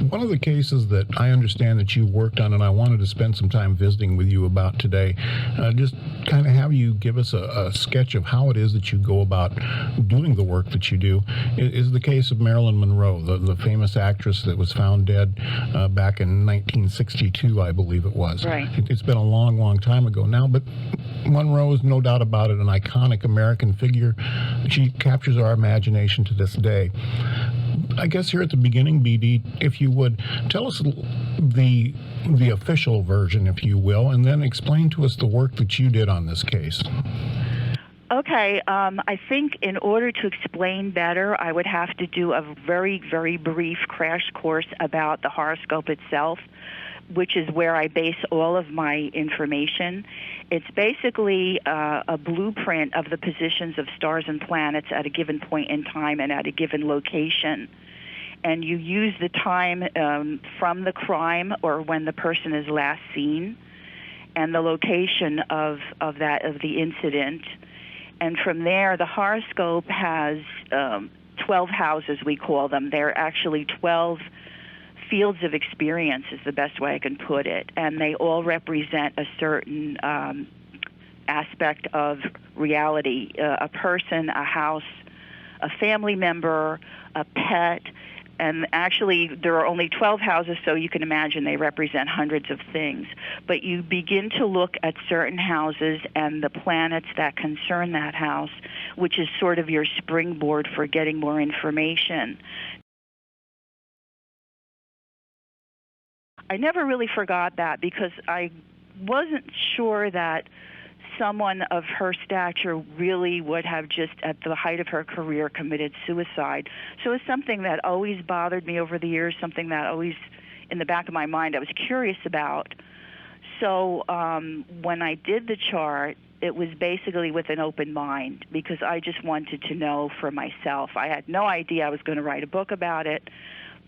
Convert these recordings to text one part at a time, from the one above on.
One of the cases that I understand that you worked on, and I wanted to spend some time visiting with you about today, just kind of have you give us a sketch of how it is that you go about doing the work that you do, is the case of Marilyn Monroe, the famous actress that was found dead back in 1962, I believe it was. Right. It's been a long, long time ago now, but Monroe is no doubt about it an iconic American figure. She captures our imagination to this day. I guess here at the beginning, BD, if you would, tell us the official version, if you will, and then explain to us the work that you did on this case. Okay, I think in order to explain better, I would have to do a very, very brief crash course about the horoscope itself, which is where I base all of my information. It's basically a blueprint of the positions of stars and planets at a given point in time and at a given location. And you use the time from the crime or when the person is last seen and the location of the incident. And from there, the horoscope has 12 houses, we call them. They're actually 12 fields of experience is the best way I can put it, and they all represent a certain aspect of reality, a person, a house, a family member, a pet, and actually there are only 12 houses, so you can imagine they represent hundreds of things. But you begin to look at certain houses and the planets that concern that house, which is sort of your springboard for getting more information. I never really forgot that because I wasn't sure that someone of her stature really would have just at the height of her career committed suicide. So it's something that always bothered me over the years, something that always in the back of my mind I was curious about. So when I did the chart, it was basically with an open mind because I just wanted to know for myself. I had no idea I was going to write a book about it.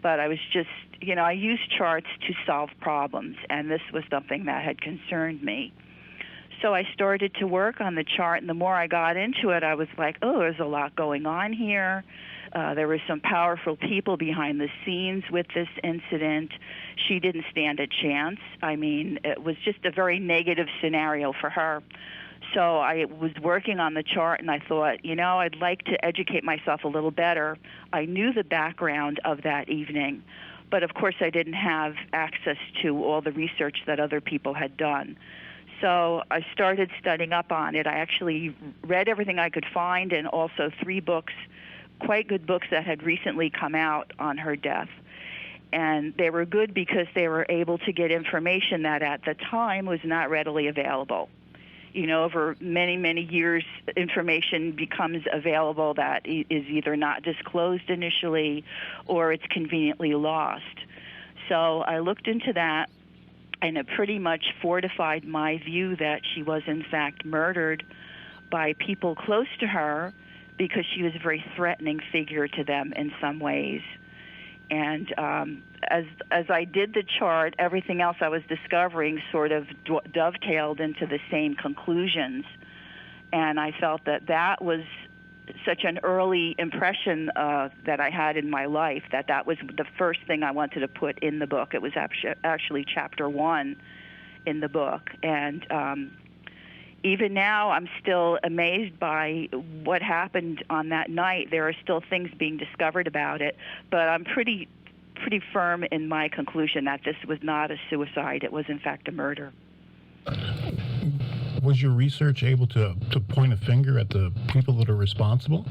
But I was just, I use charts to solve problems, and this was something that had concerned me. So I started to work on the chart, and the more I got into it, I was like, oh, there's a lot going on here. There were some powerful people behind the scenes with this incident. She didn't stand a chance. I mean, it was just a very negative scenario for her. So I was working on the chart, and I thought, I'd like to educate myself a little better. I knew the background of that evening, but of course I didn't have access to all the research that other people had done. So I started studying up on it. I actually read everything I could find and also 3 books, quite good books that had recently come out on her death. And they were good because they were able to get information that at the time was not readily available. Over many, many years, information becomes available that is either not disclosed initially or it's conveniently lost. So I looked into that, and it pretty much fortified my view that she was, in fact, murdered by people close to her because she was a very threatening figure to them in some ways. And as I did the chart, everything else I was discovering sort of dovetailed into the same conclusions. And I felt that was such an early impression that I had in my life that was the first thing I wanted to put in the book. It was actually chapter 1 in the book. And even now, I'm still amazed by what happened on that night. There are still things being discovered about it, but I'm pretty firm in my conclusion that this was not a suicide. It was, in fact, a murder. Was your research able to point a finger at the people that are responsible?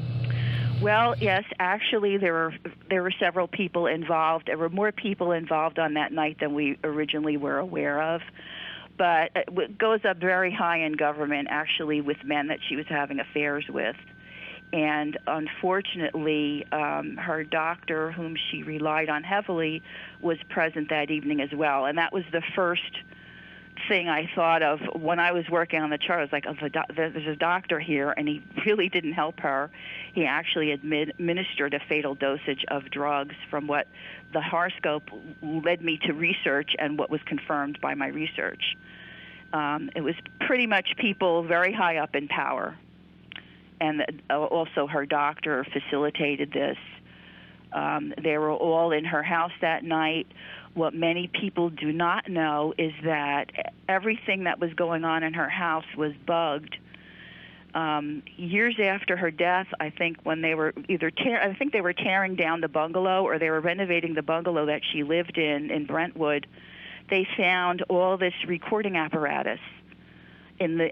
Well, yes, actually, there were several people involved. There were more people involved on that night than we originally were aware of. But it goes up very high in government, actually, with men that she was having affairs with. And unfortunately, her doctor, whom she relied on heavily, was present that evening as well. And that was the first thing I thought of when I was working on the chart. I was like, there's a doctor here, and he really didn't help her. He actually administered a fatal dosage of drugs from what the horoscope led me to research and what was confirmed by my research. It was pretty much people very high up in power. And also her doctor facilitated this. They were all in her house that night. What many people do not know is that everything that was going on in her house was bugged. Years after her death, I think when they were I think they were tearing down the bungalow, or they were renovating the bungalow that she lived in Brentwood, they found all this recording apparatus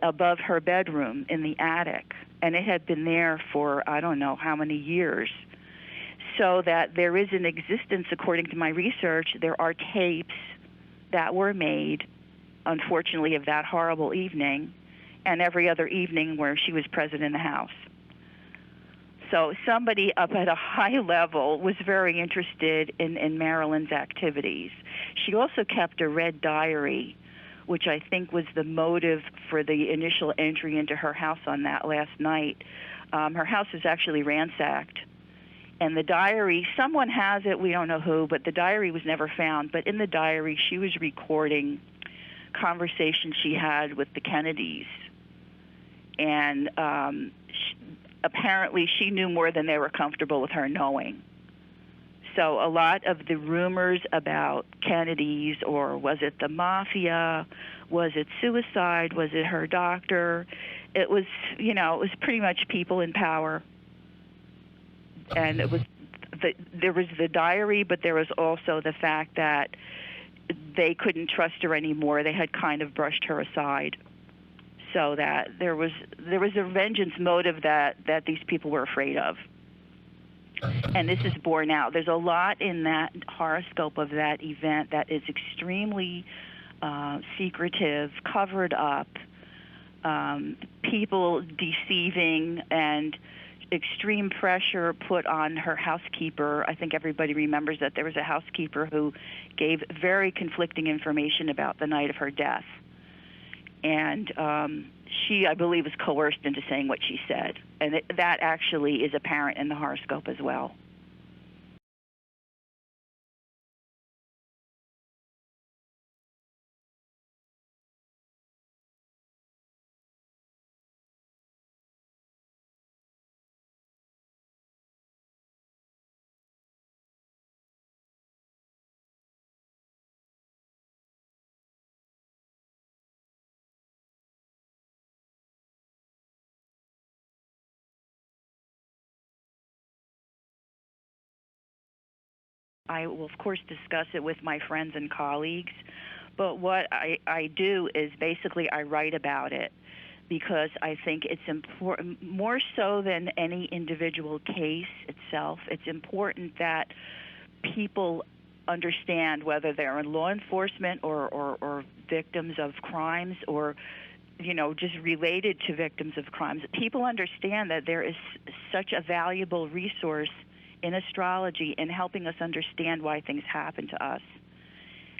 above her bedroom in the attic, and it had been there for I don't know how many years. So that there is an existence, according to my research, there are tapes that were made, unfortunately, of that horrible evening and every other evening where she was present in the house. So somebody up at a high level was very interested in Marilyn's activities. She also kept a red diary, which I think was the motive for the initial entry into her house on that last night. Her house was actually ransacked. And the diary, someone has it, we don't know who, but the diary was never found. But in the diary, she was recording conversations she had with the Kennedys. And apparently she knew more than they were comfortable with her knowing. So a lot of the rumors about Kennedys, or was it the mafia, was it suicide, was it her doctor, it was pretty much people in power. And it was there was the diary, but there was also the fact that they couldn't trust her anymore. They had kind of brushed her aside, so that there was a vengeance motive that these people were afraid of. And this is borne out. There's a lot in that horoscope of that event that is extremely secretive, covered up, people deceiving, and extreme pressure put on her housekeeper. I think everybody remembers that there was a housekeeper who gave very conflicting information about the night of her death. And she, I believe, was coerced into saying what she said. And that actually is apparent in the horoscope as well. I will, of course, discuss it with my friends and colleagues, but what I do is basically I write about it, because I think it's important, more so than any individual case itself. It's important that people understand, whether they're in law enforcement or victims of crimes, or just related to victims of crimes, that people understand that there is such a valuable resource in astrology in helping us understand why things happen to us,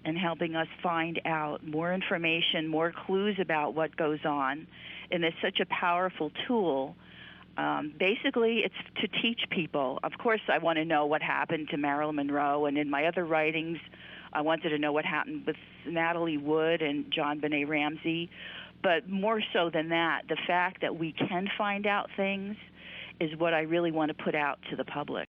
and helping us find out more information, more clues about what goes on. And it's such a powerful tool. Basically, it's to teach people. Of course, I want to know what happened to Marilyn Monroe, and in my other writings, I wanted to know what happened with Natalie Wood and John Benet Ramsey. But more so than that, the fact that we can find out things is what I really want to put out to the public.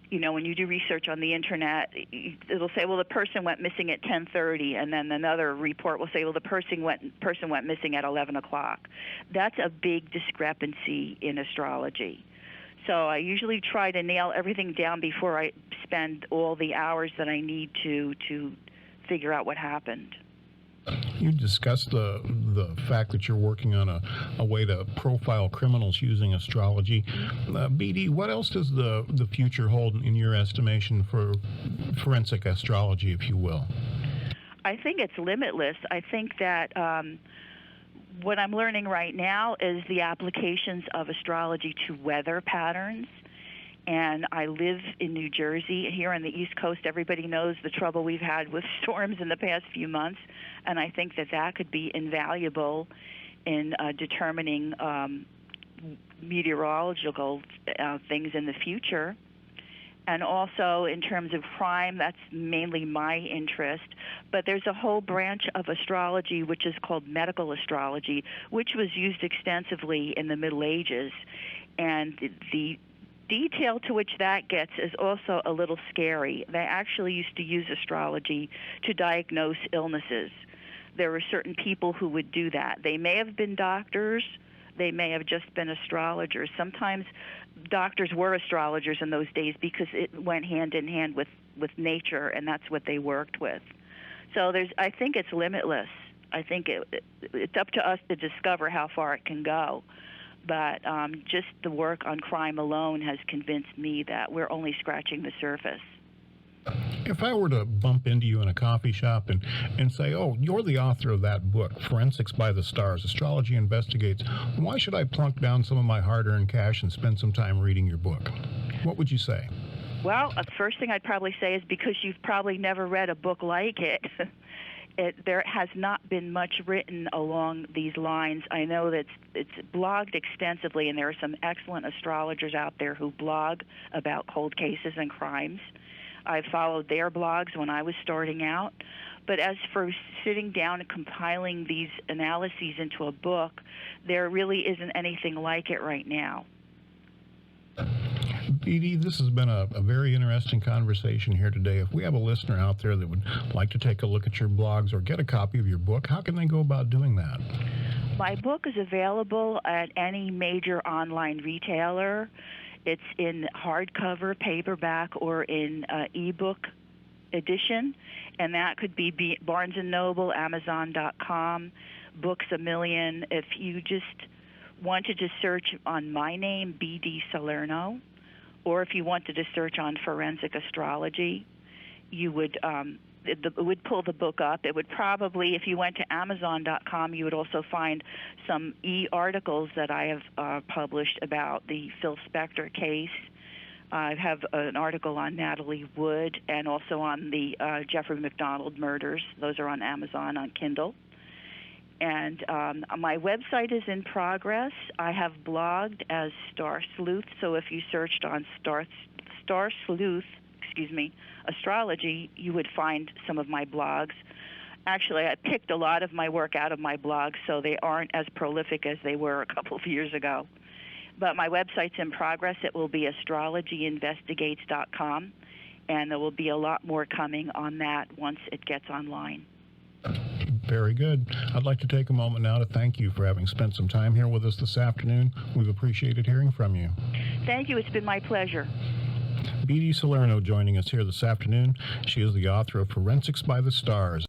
When you do research on the internet, it'll say, well, the person went missing at 10:30, and then another report will say, well, the person went missing at 11 o'clock. That's a big discrepancy in astrology. So I usually try to nail everything down before I spend all the hours that I need to figure out what happened. You discussed the fact that you're working on a way to profile criminals using astrology. BD, what else does the future hold in your estimation for forensic astrology, if you will? I think it's limitless. I think that what I'm learning right now is the applications of astrology to weather patterns. And I live in New Jersey. Here on the East Coast, everybody knows the trouble we've had with storms in the past few months. And I think that could be invaluable in determining meteorological things in the future. And also in terms of crime, that's mainly my interest. But there's a whole branch of astrology which is called medical astrology, which was used extensively in the Middle Ages. And the detail to which that gets is also a little scary. They actually used to use astrology to diagnose illnesses. There were certain people who would do that. They may have been doctors. They may have just been astrologers. Sometimes doctors were astrologers in those days because it went hand in hand with nature, and that's what they worked with. So I think it's limitless. I think it's up to us to discover how far it can go. But just the work on crime alone has convinced me that we're only scratching the surface. If I were to bump into you in a coffee shop and say, oh, you're the author of that book, Forensics by the Stars, Astrology Investigates, why should I plunk down some of my hard-earned cash and spend some time reading your book? What would you say? Well, the first thing I'd probably say is because you've probably never read a book like it. There has not been much written along these lines. I know that it's blogged extensively, and there are some excellent astrologers out there who blog about cold cases and crimes. I followed their blogs when I was starting out. But as for sitting down and compiling these analyses into a book, there really isn't anything like it right now. B D, this has been a very interesting conversation here today. If we have a listener out there that would like to take a look at your blogs or get a copy of your book, how can they go about doing that? My book is available at any major online retailer. It's in hardcover, paperback, or in ebook edition, and that could be Barnes & Noble, Amazon.com, Books A Million. If you just wanted to search on my name, B D Salerno, or if you wanted to search on Forensic Astrology, you would it would pull the book up. It would probably, if you went to Amazon.com, you would also find some articles that I have published about the Phil Spector case. I have an article on Natalie Wood and also on the Jeffrey McDonald murders. Those are on Amazon on Kindle. And my website is in progress. I have blogged as Star Sleuth, so if you searched on Star Sleuth, astrology, you would find some of my blogs. Actually, I picked a lot of my work out of my blogs, so they aren't as prolific as they were a couple of years ago. But my website's in progress. It will be astrologyinvestigates.com, and there will be a lot more coming on that once it gets online. Very good. I'd like to take a moment now to thank you for having spent some time here with us this afternoon. We've appreciated hearing from you. Thank you. It's been my pleasure. B D Salerno joining us here this afternoon. She is the author of Forensics by the Stars.